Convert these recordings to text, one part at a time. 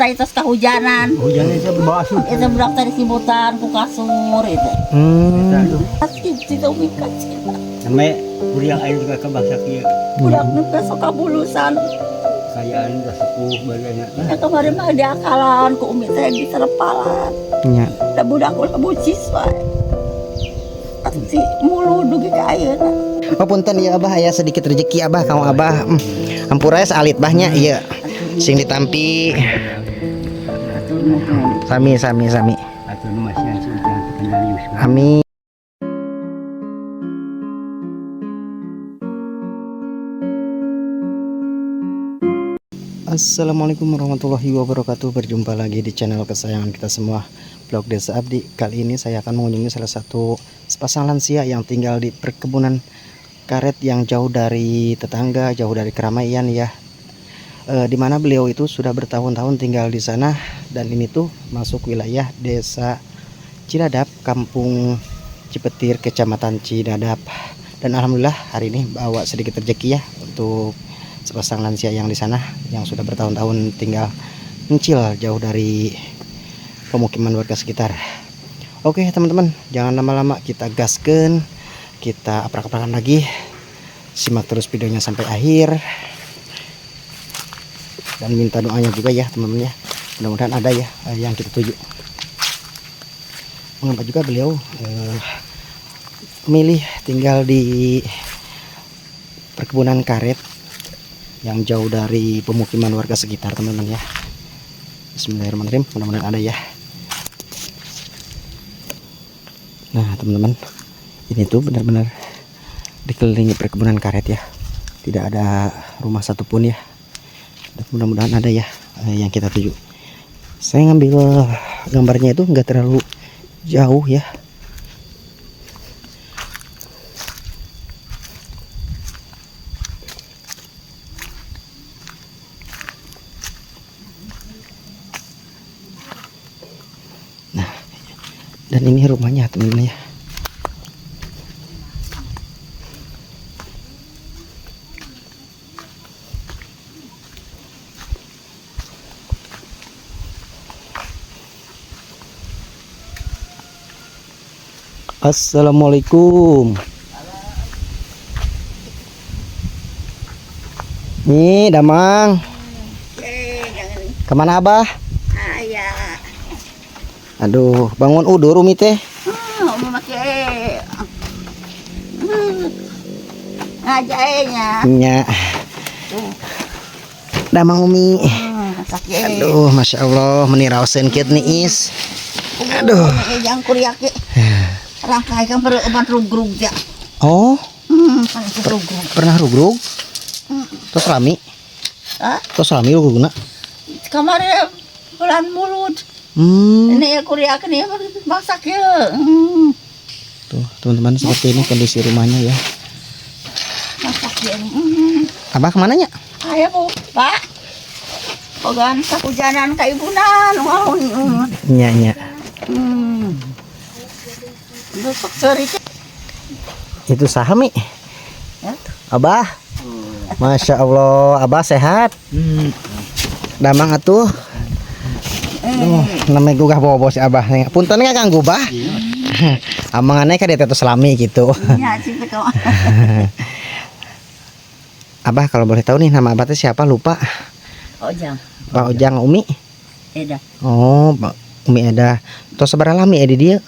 Itu kehujanan. Hujannya itu basuh. Itu budak tadi sibutan ku kasur itu. Pasti itu mikat. Sampai kuriang air juga ke bangsa kia. Budak nu suka bulusan. Kayaan udah sepuh bagainya. Ya kemarin mah diakalan ku umi teh di terepalan. Nya. Da budak ulah bucis wae. Pasti mulu dugi ka ayeuna. Oh punten ya Abah, aya sedikit rezeki Abah kamu Abah. Hampura salit bahnya ieu. Sing ditampi. Sami. Atau nu masih yang sudah kendali usaha. Amin. Assalamualaikum warahmatullahi wabarakatuh. Berjumpa lagi di channel kesayangan kita semua, Vlog Desa Abdi. Kali ini saya akan mengunjungi salah satu sepasang lansia yang tinggal di perkebunan karet yang jauh dari tetangga, jauh dari keramaian ya. Dimana beliau itu sudah bertahun-tahun tinggal di sana, dan ini tuh masuk wilayah desa Cidadap, kampung Cipetir, kecamatan Cidadap. Dan alhamdulillah hari ini bawa sedikit rezeki ya untuk sepasang lansia yang di sana yang sudah bertahun-tahun tinggal mencil jauh dari pemukiman warga sekitar. Oke teman-teman, jangan lama-lama, kita gasken, kita aprak-aprakan lagi. Simak terus videonya sampai akhir. Dan minta doanya juga ya teman-teman ya. Mudah-mudahan ada ya yang kita tuju. Mengapa juga beliau milih tinggal di perkebunan karet yang jauh dari pemukiman warga sekitar teman-teman ya. Bismillahirrahmanirrahim, mudah-mudahan ada ya. Nah teman-teman, ini tuh benar-benar dikelilingi perkebunan karet ya. Tidak ada rumah satupun ya. Dan mudah-mudahan ada ya yang kita tuju. Saya ngambil gambarnya itu nggak terlalu jauh ya. Nah, dan ini rumahnya teman-teman ya. Assalamualaikum. Nih Damang, kemana Abah? Ayah. Aduh, bangun udur Umi teh. Memakai ngajainya. Nya. Damang Umi. Sakit. Aduh, masya Allah, meniraosen kieu nih is. Aduh. Yang kuriak rangkai kan berobat rugrug ya. Oh, Rugrug. pernah rugrug? Terus lami? Hah? Terus lami rugrugna? Kemarin bulan mulut. Ini ya kuriak ini masak ya. Tuh, teman-teman, seperti ini kondisi rumahnya ya. Masak ya. Abah kemana nya? Ayo bu, Pak. Pogan kehujanan kaibunan. Wow. Nya. Besok sore Itu sahami. ya. Abah. Masya Allah, Abah sehat. Damang atuh. Namanya gugah bobo si Abah. Punten nggak Kang Gubah? Amangannya kan dia tetu selami gitu. Ya, sih kau. Abah kalau boleh tahu nih nama Abah teh siapa, lupa. Ojang. Pak Ojang Umi. Eda. Oh, Pak Umi Eda. Terus seberapa lama ya di dia?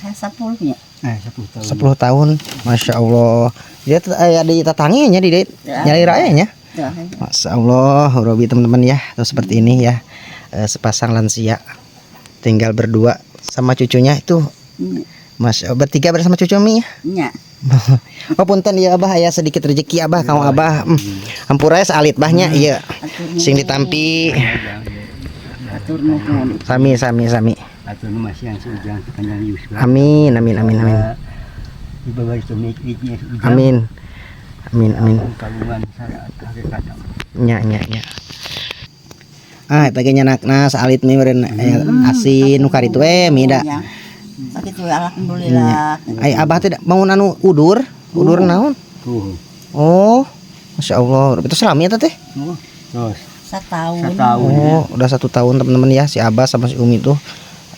10-nya. 10 tahun. 10 tahun. Masya Allah. Dia di tetangginya di nyari rakyatnya. Masya Allah, Robi teman-teman ya. Tuh seperti ini ya. Sepasang lansia tinggal berdua sama cucunya itu. Masya Allah, bertiga bersama cucu Mi ya. Nya. Oh punten ya Abah, ya sedikit rezeki Abah kamu Abah. Hampura salit bahnya iya. Sing ditampi. Atur nuhun. Sami. Atau nu masih yang sudah kendali usaha. Amin. Dibawa itu mikirnya sudah. Amin. Kalungan saya hakikat. Nya. Taganya nakna salit mi meureun asin nu karitu mi da. Sakit we alhamdulillah. Ai Abah teh bangun anu udur naon? Tuh. Oh, Masya Allah. Itu selami eta teh? Terus Setahun. Oh, udah 1 tahun teman-teman ya si Abah sama si Umi tuh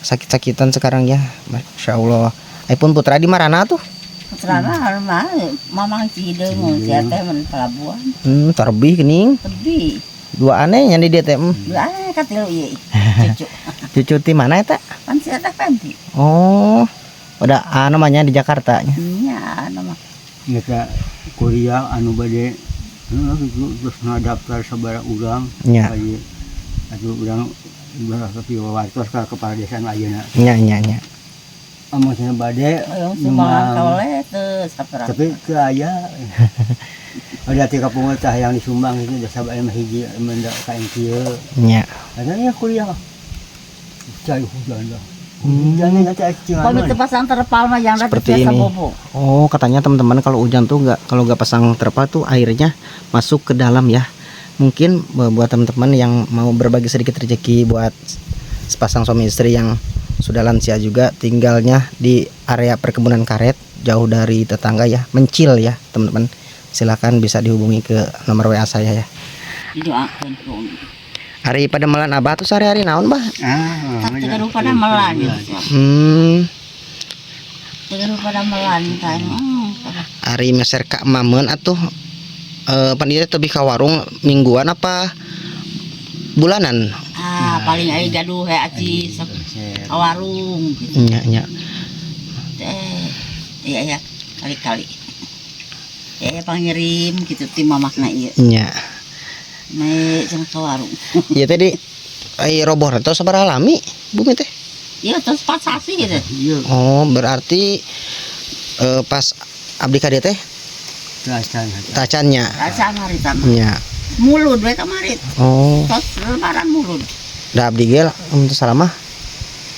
sakit-sakitan sekarang ya. Masya Allah. Pun putra di Marana tuh. Putrana mah mamang Cideung sia teh men pelabuhan. Terbih gening. Lebih. 2 aneh nya di dia teh. Dua katilu ieu. Cucu. Cucu ti mana eta? Pan sia teh Penti. Oh. Udah namanya di Jakarta nya. Nya anu mah. Eta kuliah anu bade terus daftar sabara urang. Nya. Atuh urang berasa piwartos ka kepala desa nu ayeuna. Nya. Amun bade Yang sumbangan kaole teu saperang. tapi teu aya. Ada 30 tah yang disumbang itu udah sabaya mah hiji menda ka kieu. Nya. Ada ya kuliah. Cai hujan dah. Hujannya nanti Kalau itu pasang terpal mah yang seperti ini. bobo. Oh, katanya teman-teman kalau hujan tuh kalau nggak pasang terpal tuh airnya masuk ke dalam ya. Mungkin buat teman-teman yang mau berbagi sedikit rezeki buat sepasang suami istri yang sudah lansia juga tinggalnya di area perkebunan karet jauh dari tetangga ya, mencil ya teman-teman. Silakan bisa dihubungi ke nomor WA saya ya. Doakeun ku. Hari pada melan Abah tuh sehari-hari naon Bah? Tak tegaru pada melan. Tegaru pada melan kan. Hari meser ka mamen atuh panitia lebih ka warung mingguan apa bulanan? Paling aya gaduh he aci ka warung gitu. Nya. Iya kali-kali. Pangirim gitu ti mamakna ieu. Nya. Naik cenah ka warung. Iya tadi roboh atau sabaraha lami bumi teh? Iya terus pas sasi gitu. Oh, berarti pas abdi ka dieu teh tacannya. Rasa mari tama. Nya. Mulud we kamarit. Oh, Tos lebaran mulud. da abdi ge untuk salamah.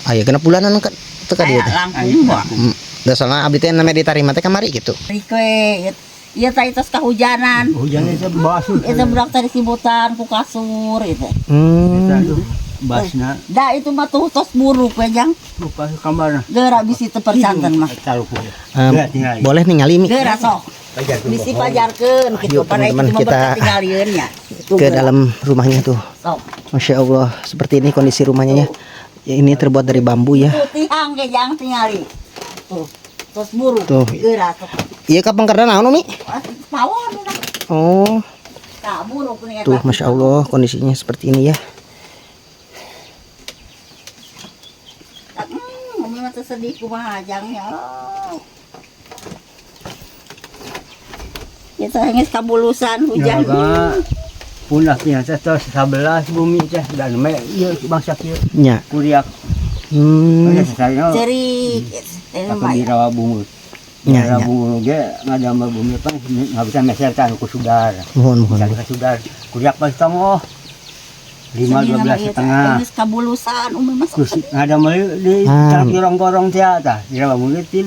Aya genep bulanan ka teu ka dieu teh. Langkung ba. Da soalna abdi teh namanya ditarima teh kamari gitu. Rikoe ieu teh tos kahujanan. Hujannya itu basuh. Itu budak tadi sibutan ku kasur itu. Basna Da itu mah tuh tos buruk we jang. lupa kamarna. Geura bisi teu percanten mah. Taruh. Boleh ningali Mi Geura sok. Bisi pajarkeun kitu Yuk, pada teman-teman, itu kita tinggalieun nya. ke dalam rumahnya tuh. Sok. Masya Allah, seperti ini kondisi rumahnya ya. Ya ini terbuat dari bambu ya. Tuh tihang ge jang tingali. Tuh. Tos buruk. Tuh. Geura sok. Iya kapan karena naon Mi? Pawon udah. Oh, Tah buruk nih tuh Masya Allah kondisinya seperti ini ya. Umi mah sedih kumaha jang ya. Ya teh geus kabulusan hujan. Punah tiasa terus 11 bumi teh dan me ieu bangsa kieu Nya. kuriak. Cerik. Apa di rawa bungut. Nya, Rawa nya. bungut ge ngadamba bumi pan enggak bisa meser tan ku sudar. Mohon. Kali ka sudar. Kuriak pas tamo 5-12 setengah. Geus kabulusan umi mah. Terus ngadamba di cak gorong-gorong teh tah. Di rawa bungut 3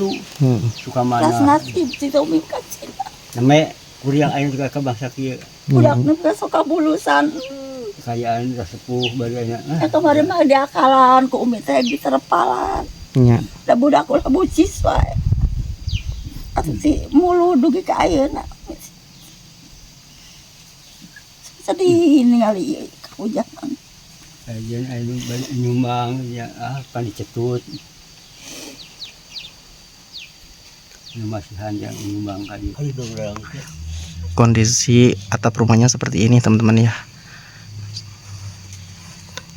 suka Las mana. nasib si umi kacil. Name kuriak aya juga ka bangsa kieu. Budak nu sok kabulusan. Kayaan udah sepuh bagainya. Eta mari mah diakalan ku umi teh di terepalan. Nya. Da budak ulah bucis wae. Atuh si mulu dugi ka ayeuna. Sedih ningali ieu kahujanan. Ajen anu nyumbang ya pan dicetut. Masihan yang nyumbang kali. Kondisi atap rumahnya seperti ini teman-teman ya.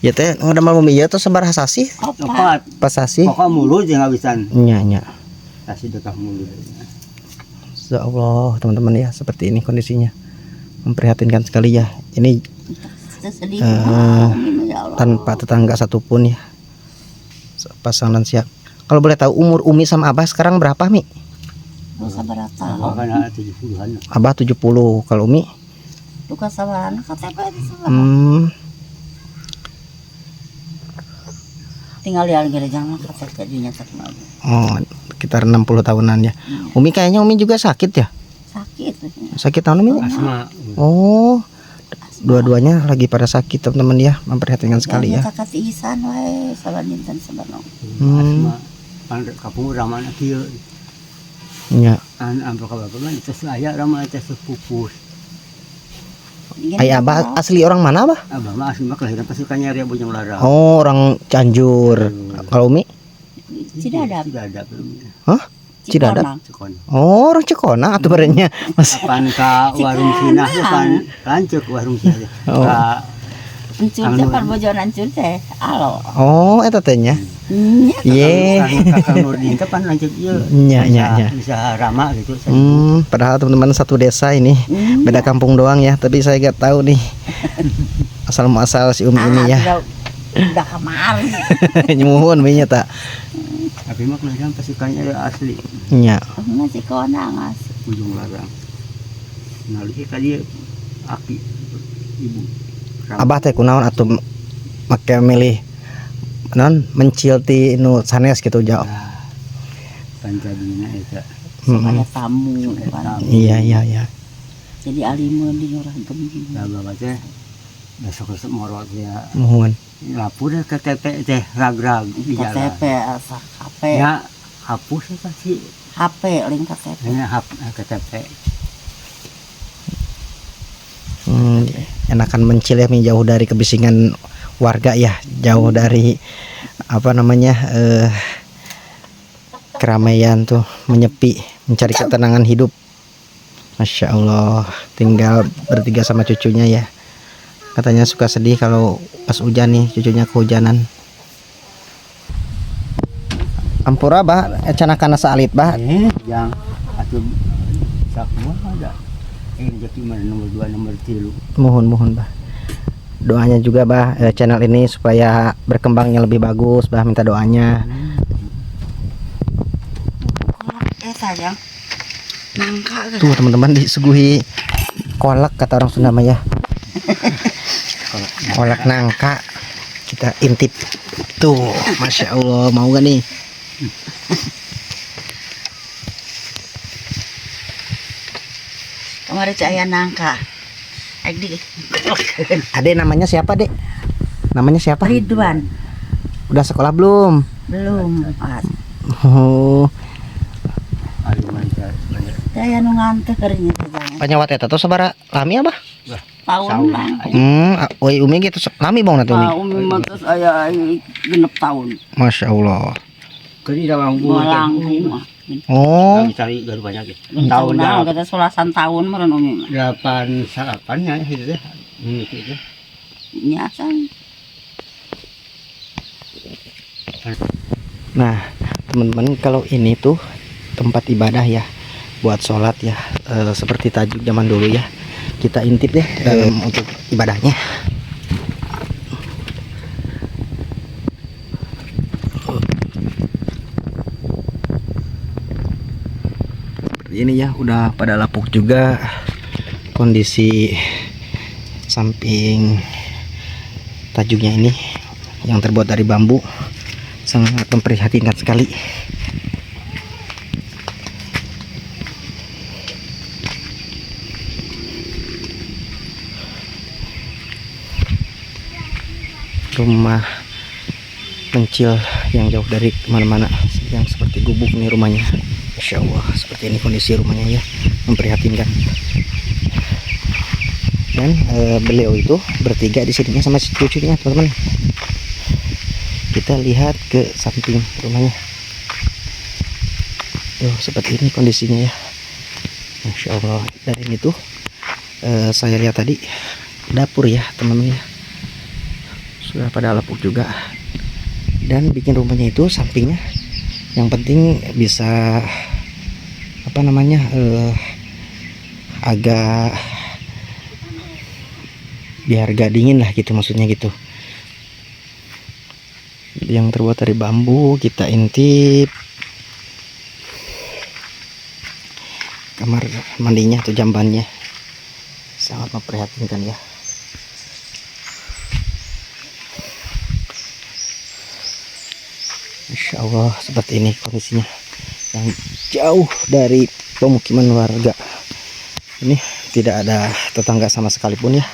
Ya teh ngadamel bumi ieu tuh sabaraha sasi? Opat. Pas sasi? Pokok mulut yang ngabisan. Nya. Kasih dekah mulut. Ya Allah teman-teman ya seperti ini kondisinya. Memprihatinkan sekali ya. Ini Sedih kumaha umi ya Allah. tanpa tetangga satupun ya. Pasangan lansia. Kalau boleh tahu umur Umi sama Abah sekarang berapa Mi? Sabaraha tahun. Makanya 70-an. Abah 70, kalau Umi? Duka sabaraha KTP di sebelah. Tinggal di gereja mah KTP dinyatak mah. Oh, sekitar 60 tahunan ya. Umi kayaknya Umi juga sakit ya? Sakit. Sakit tahun Umi? Asma. Oh, dua-duanya lagi pada sakit teman-teman ya. Memperhatikan sekali ya. Kakak Ihsan wae saban dinten sabanong. Asma. Pan kapung ramana kieu. Ya. Amro ka bapak mah itu saya ramana teh sepupus. Ayah Abah asli orang mana Abah? Abah mah asli mah kelahiran pasukan Ria Bojong Larang. Oh, orang Cianjur. Kalau Umi? Cidadap. Cidadap. Hah? Cidadap. Cikonang. Cikon. Oh, orang Cikona atau barenya. Mas. Pan ka warung Cina tuh pan lanceuk warung Cina. Oh. Ka Encur teh pan bojonan encur teh. Alo. Oh, eta teh nya. Nya. Ye. Kakang Nurdin teh pan lanceuk ieu. Nya. Bisa rama gitu. Padahal teman-teman satu desa ini, beda kampung doang ya, tapi saya gak tahu nih asal muasal si Umi ini ya. Udah kamari. Nyuhun Umi nya tak. Tapi mah kelahiran pasukannya asli Nya. Masih konang as. Bojong Larang. Nah, lihat tadi aki ibu. Abah teh kunaon atuh make milih non mencil ti nu sanes gitu jauh. Pancadina eta. Ada tamu kan. Iya. Jadi alimun di orang gembira. Lah bawa teh besok-besok morot ya. Muhun. Lapor KTP teh ragrag di jalan. KTP asa HP. Ya hapus eta sih. HP link KTP. Hanya KTP. Enakan mencil ya jauh dari kebisingan warga ya, jauh dari apa namanya keramaian tuh, menyepi, mencari ketenangan hidup. Masya Allah, tinggal bertiga sama cucunya ya. Katanya suka sedih kalau pas hujan nih, cucunya kehujanan. Ampura bah, canakan salit bah. Yang atuh sakua ada. Jadi mana nomor 2 nomor 3. Mohon bah. Doanya juga bah, channel ini supaya berkembangnya lebih bagus bah, minta doanya. Sayang. Nangka. Tuh teman-teman disuguhi kolak kata orang Sunda mah ya. Kolak nangka kita intip. Tuh, Masya Allah, mau gak nih? Kemarin cahaya nangka. Adi. Adek namanya siapa dek? Namanya siapa? Ridwan. Udah sekolah belum? Belum. Oh, Saya nu nganteh keringnya jangan. panyawat eta tuh sabara lami abah? Tahun lah. Oi umi gitu lami bang nanti umi. Umi mah terus aya genep tahun. Masya Allah. Kali rawang Bolang buah. rumah. Oh, Cari garu banyak ya. Tahun lah kita 11 tahun meureun umi mah. 8 nya gitu deh. Gitu. Nyasa. nah teman-teman kalau ini tuh tempat ibadah ya, buat sholat ya, seperti tajuk zaman dulu ya. Kita intip deh untuk ibadahnya. Ini ya udah pada lapuk juga, kondisi samping tajuknya ini yang terbuat dari bambu sangat memprihatinkan sekali. Rumah mencil yang jauh dari kemana-mana, yang seperti gubuk nih rumahnya. Masya Allah, seperti ini kondisi rumahnya ya, memprihatinkan. Dan beliau itu bertiga di sininya sama si cucunya teman-teman. Kita lihat ke samping rumahnya. Tuh seperti ini kondisinya ya. Masya Allah. Dan ini tuh saya lihat tadi dapur ya teman-teman ya, sudah pada lapuk juga. Dan bikin rumahnya itu sampingnya yang penting bisa apa namanya agak biar gak dingin lah gitu, maksudnya gitu. Yang terbuat dari bambu. Kita intip kamar mandinya atau jambannya, sangat memprihatinkan ya. Insya Allah seperti ini kondisinya, yang jauh dari pemukiman warga. Ini tidak ada tetangga sama sekalipun ya.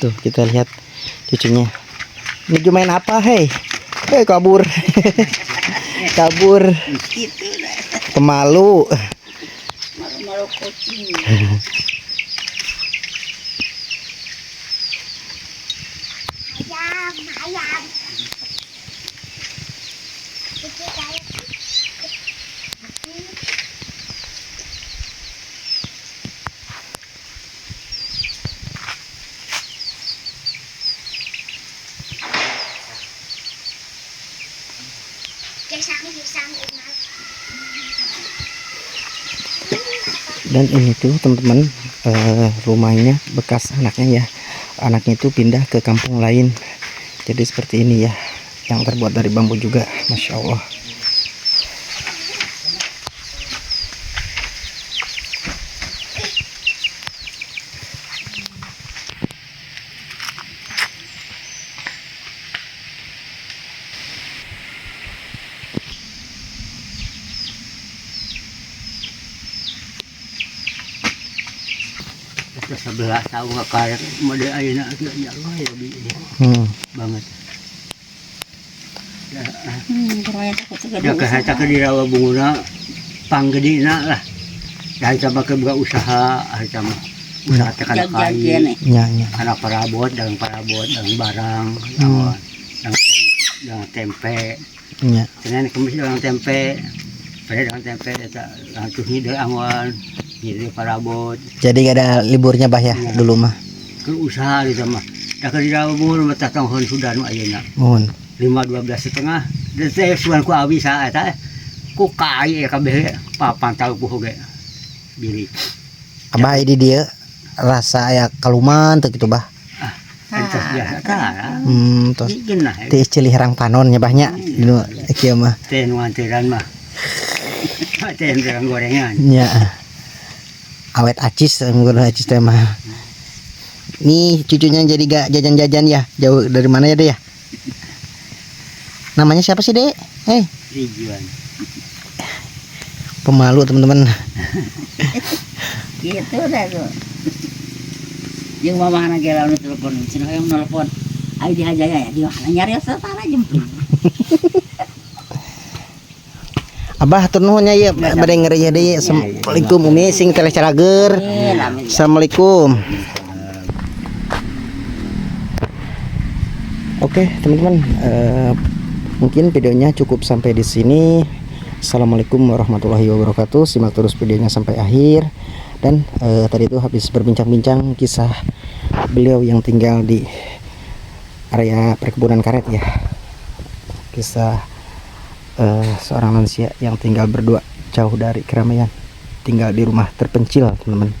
tuh kita lihat cucunya. Menuju main apa, hei? Kabur. Kabur. Gitu dah. Pemalu. Malu-malu kucing. Dan ini tuh teman-teman, rumahnya bekas anaknya ya. Anaknya itu pindah ke kampung lain. Jadi seperti ini ya, yang terbuat dari bambu juga, Masya Allah. Sebelah tahu nggak karet model ayeuna itu ya Allah ya lebih banget. Ya kahata ke di rawa bunguna panggedina lah. Dan sama ke buka usaha, sama usaha tekan kain, anak parabot, dagang barang, dagang tempe. Senin kemis dagang tempe, pada dagang tempe, langsung hidup angwan. Jadi parabot. Jadi gak ada liburnya bah ya, dulu mah. Ke usaha gitu mah. Dah ke di rawa bunguna mata tahun sudah nu ayeuna. Mohon. 5-12,5. Dan saya suan ku awi sa eta ku kai kabeh papan tahu ku ge bili. Abah di dia rasa aya kaluman teh kitu bah. Encas biasa tah. Tos. Genah. Teh cilih harang panon nya bahnya dinu kieu mah. Teh nu antiran mah. Teh nu gorengan. Nya. Awet acis acis teh mah. Nih cucunya jadi gak jajan-jajan ya. Jauh dari mana ya deh ya? Namanya siapa sih dek? Hei. Rijuan. Pemalu teman-teman. Gitu dah tuh. Jeung mamahna ge lamun telepon, cenah yang nelpon. Ai dihajaya ya, di mana nyari satara jemput. Abah hatur nuhun nya ieu bade ngeureuyeuh ya deui. Assalamualaikum Umi sing teh carager. Assalamualaikum. Oke, teman-teman, mungkin videonya cukup sampai di sini. Assalamualaikum warahmatullahi wabarakatuh. Simak terus videonya sampai akhir. Dan tadi itu habis berbincang-bincang kisah beliau yang tinggal di area perkebunan karet ya. Kisah seorang lansia yang tinggal berdua jauh dari keramaian, tinggal di rumah terpencil teman-teman.